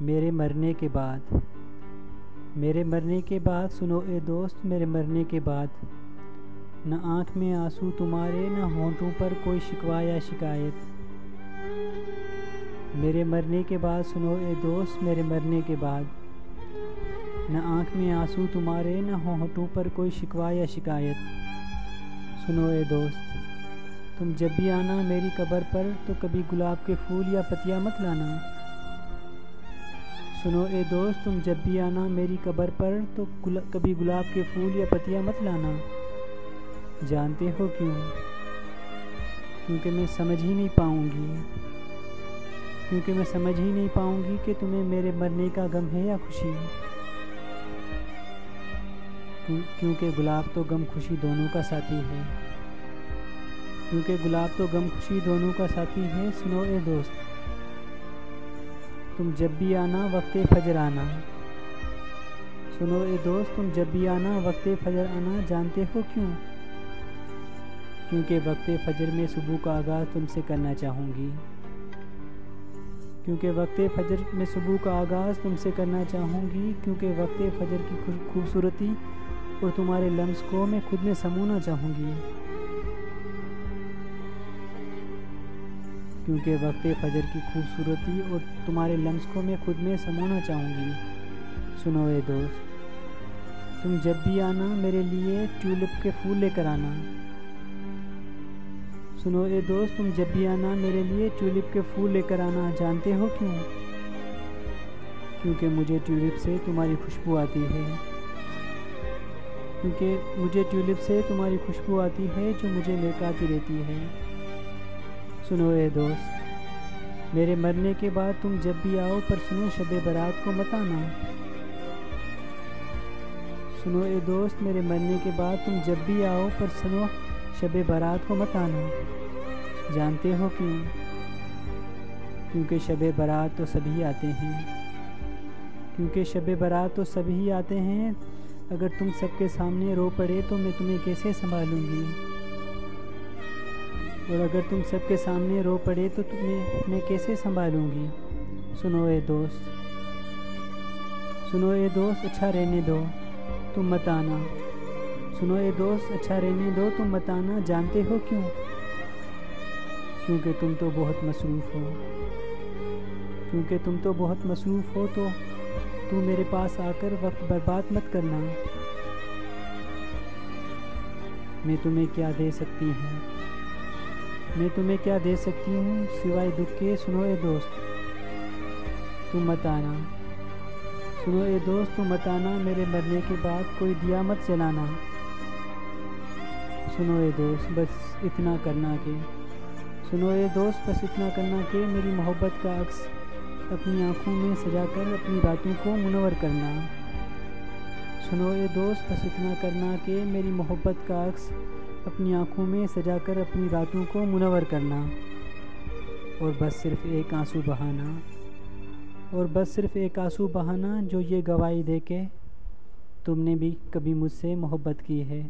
میرے مرنے کے بعد، میرے مرنے کے بعد سنو اے دوست، میرے مرنے کے بعد نہ آنکھ میں آنسو تمہارے، نہ ہونٹوں پر کوئی شکوہ یا شکایت۔ میرے مرنے کے بعد سنو اے دوست، میرے مرنے کے بعد نہ آنکھ میں آنسو تمہارے، نہ ہونٹوں پر کوئی شکوہ یا شکایت۔ سنو اے دوست، تم جب بھی آنا میری قبر پر تو کبھی گلاب کے پھول یا پتیاں مت لانا۔ سنو اے دوست، تم جب بھی آنا میری قبر پر تو کبھی گلاب کے پھول یا پتیاں مت لانا۔ جانتے ہو کیوں؟ کیونکہ میں سمجھ ہی نہیں پاؤں گی کہ تمہیں میرے مرنے کا غم ہے یا خوشی۔ کیونکہ گلاب تو غم خوشی دونوں کا ساتھی ہے، سنو اے دوست، تم جب بھی آنا وقت فجر آنا۔ سنو اے دوست، تم جب بھی آنا وقت فجر آنا۔ جانتے ہو کیوں؟ کیونکہ وقت فجر میں صبح کا آغاز تم سے کرنا چاہوں گی۔ کیونکہ وقت فجر کی خوبصورتی اور تمہارے لمس کو میں خود میں سمونا چاہوں گی۔ کیونکہ وقت فجر کی خوبصورتی اور تمہارے لمس کو میں خود میں سمونا چاہوں گی۔ سنو اے دوست، تم جب بھی آنا میرے لیے ٹیولپ کے پھول لے کر آنا۔ سنو اے دوست، تم جب بھی آنا میرے لیے ٹیولپ کے پھول لے کر آنا۔ جانتے ہو کیوں؟ کیونکہ مجھے ٹیولپ سے تمہاری خوشبو آتی ہے، جو مجھے مہکاتی رہتی ہے۔ سنو اے دوست، میرے مرنے کے بعد تم جب بھی آؤ پر سنو شب برات کو مت آنا۔ سنو اے دوست، میرے مرنے کے بعد تم جب بھی آؤ پر سنو شب برات کو مت آنا۔ جانتے ہو کیوں؟ کیونکہ شب برات تو سبھی آتے ہیں، اگر تم سب کے سامنے رو پڑے تو میں تمہیں کیسے سنبھالوں گی؟ اور اگر تم سب کے سامنے رو پڑے تو تمہیں میں کیسے سنبھالوں گی؟ سنو اے دوست، اچھا رہنے دو، تم مت آنا۔ سنو اے دوست، اچھا رہنے دو، تم مت آنا۔ جانتے ہو کیوں؟ کیونکہ تم تو بہت مصروف ہو، تو میرے پاس آ کر وقت برباد مت کرنا۔ میں تمہیں کیا دے سکتی ہوں سوائے دکھ کے؟ سنو اے دوست، تم مت آنا۔ سنو اے دوست، تم مت آنا، میرے مرنے کے بعد کوئی دیا مت جلانا۔ سنو اے دوست، بس اتنا کرنا کہ میری محبت کا عکس اپنی آنکھوں میں سجا کر اپنی راتوں کو منور کرنا۔ سنو اے دوست، بس اتنا کرنا کہ میری محبت کا عکس اپنی آنکھوں میں سجا کر اپنی راتوں کو منور کرنا، اور بس صرف ایک آنسو بہانا، جو یہ گواہی دے کہ تم نے بھی کبھی مجھ سے محبت کی ہے۔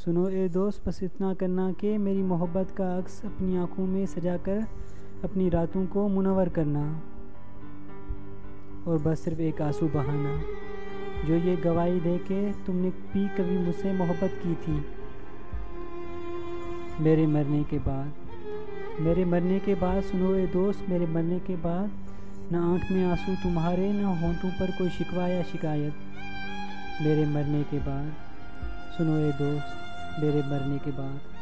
سنو اے دوست، بس اتنا کرنا کہ میری محبت کا عکس اپنی آنکھوں میں سجا کر اپنی راتوں کو منور کرنا، اور بس صرف ایک آنسو بہانا، جو یہ گواہی دے کہ تم نے بھی کبھی مجھ سے محبت کی تھی۔ میرے مرنے کے بعد سنو اے دوست، میرے مرنے کے بعد نہ آنکھ میں آنسو تمہارے، نہ ہونٹوں پر کوئی شکوہ یا شکایت۔ میرے مرنے کے بعد سنو اے دوست، میرے مرنے کے بعد